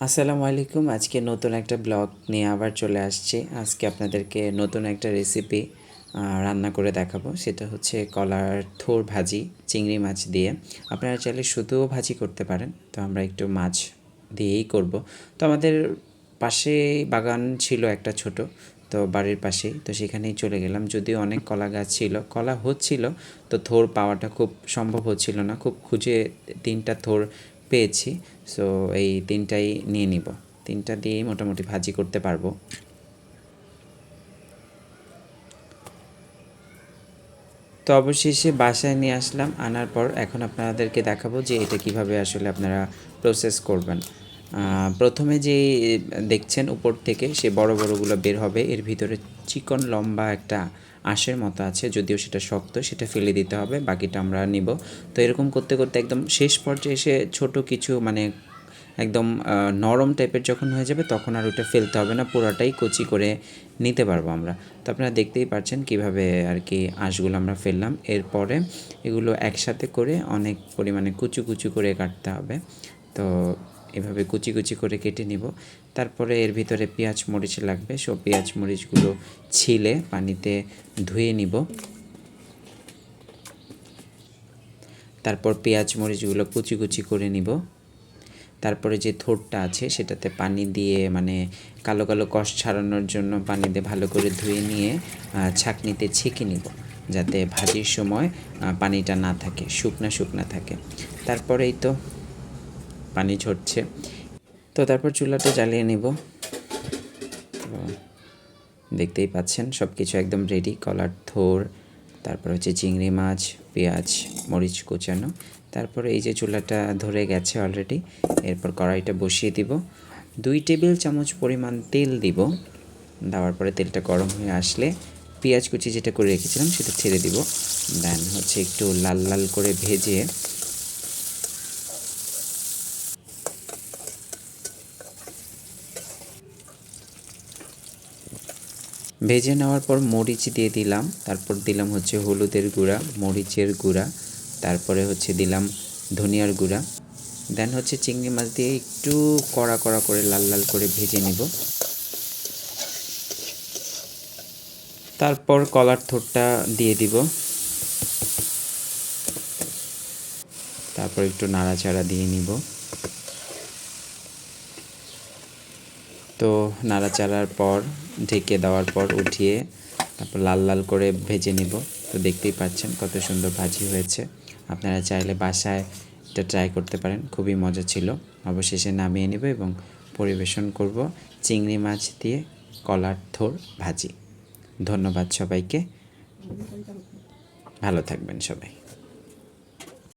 আসসালামু আলাইকুম। আজকে নতুন একটা ব্লগ নিয়ে আবার চলে আসছি। আজকে আপনাদেরকে নতুন একটা রেসিপি রান্না করে দেখাবো। সেটা হচ্ছে কলার থোড় ভাজি চিংড়ি মাছ দিয়ে। আপনারা চাইলে শুধুও ভাজি করতে পারেন, তো আমরা একটু মাছ দিয়েই করব। তো আমাদের পাশে বাগান ছিল একটা ছোট, তো বাড়ির পাশেই, তো সেখানেই চলে গেলাম। যদিও অনেক কলা গাছ ছিল, কলা হচ্ছিল, তো থোড় পাওয়াটা খুব সম্ভব হচ্ছিল না। খুব খুঁজে 3টা থোড় পেয়েছি। সো এই 3টাই নিয়ে নিব, 3টা দিয়েই মোটামুটি ভাজি করতে পারবো। তো অবশেষে বাসায় নিয়ে আসলাম। আনার পর এখন আপনাদেরকে দেখাবো যে এটা কিভাবে আসলে আপনারা প্রসেস করবেন। প্রথমে যে দেখছেন উপর থেকে সে বড় বড়গুলো বের হবে, এর ভিতরে চিকন লম্বা একটা আঁশের মতো আছে, যদিও সেটা শক্ত, সেটা ফেলে দিতে হবে, বাকিটা আমরা নিব। তো এরকম করতে করতে একদম শেষ পর্যায়ে এসে ছোট কিছু মানে একদম নরম টাইপের যখন হয়ে যাবে তখন আর ওটা ফেলতে হবে না, পুরোটাই কুচি করে নিতে পারবো আমরা। তো আপনারা দেখতেই পাচ্ছেন কিভাবে আর কি আঁশগুলো আমরা ফেললাম। এরপরে এগুলো একসাথে করে অনেক পরিমাণে কুচু কুচু করে কাটতে হবে। তো এভাবে কুচি কুচি করে কেটে নিব। তারপরে এর ভিতরে পেঁয়াজ মরিচ লাগবে, সব পেঁয়াজ মরিচগুলো ছিলে পানিতে ধুয়ে নিব। তারপর পেঁয়াজ মরিচগুলো কুচি কুচি করে নিব। তারপরে যে থোড়টা আছে সেটাতে পানি দিয়ে মানে কালো কালো কষ ছাড়ানোর জন্য পানি দিয়ে ভালো করে ধুয়ে নিয়ে ছাঁকনিতে ছেঁকে নিব, যাতে ভাজির সময় পানিটা না থাকে, শুকনা শুকনা থাকে। তারপরেই তো পানি ঝরছে, তো তারপর চুলাটা জ্বালিয়ে নেব। তো দেখতেই পাচ্ছেন সব কিছু একদম রেডি, কলার থোড়, তারপর হচ্ছে চিংড়ি মাছ, পেঁয়াজ মরিচ কুচানো। তারপরে এই যে চুলাটা ধরে গেছে অলরেডি। এরপর কড়াইটা বসিয়ে দিব, 2 টেবিল চামচ পরিমাণ তেল দিব। দেওয়ার পরে তেলটা গরম হয়ে আসলে পেঁয়াজ কুচি যেটা করে রেখেছিলাম সেটা ছেড়ে দিব। দেন হচ্ছে একটু লাল লাল করে ভেজে নেওয়ার পর মরিচ দিয়ে দিলাম। তারপর দিলাম হচ্ছে হলুদের গুঁড়া, মরিচের গুঁড়া, তারপরে হচ্ছে দিলাম ধনিয়ার গুঁড়া। দেন হচ্ছে চিংড়ি মাছ দিয়ে একটু কড়া কড়া করে লাল লাল করে ভেজে নিব। তারপর কলার থোড়টা দিয়ে দিব। তারপর একটু নাড়াচাড়া দিয়ে নিব। তো নাড়াচাড়ার পর ঢেকে দেওয়ার পর উঠিয়ে তারপর লাল লাল করে ভেজে নিব। তো দেখতেই পাচ্ছেন কত সুন্দর ভাজি হয়েছে। আপনারা চাইলে বাসায় এটা ট্রাই করতে পারেন, খুবই মজা ছিল। অবশেষে নামিয়ে নেব এবং পরিবেশন করব চিংড়ি মাছ দিয়ে কলার থোড় ভাজি। ধন্যবাদ সবাইকে, ভালো থাকবেন সবাই।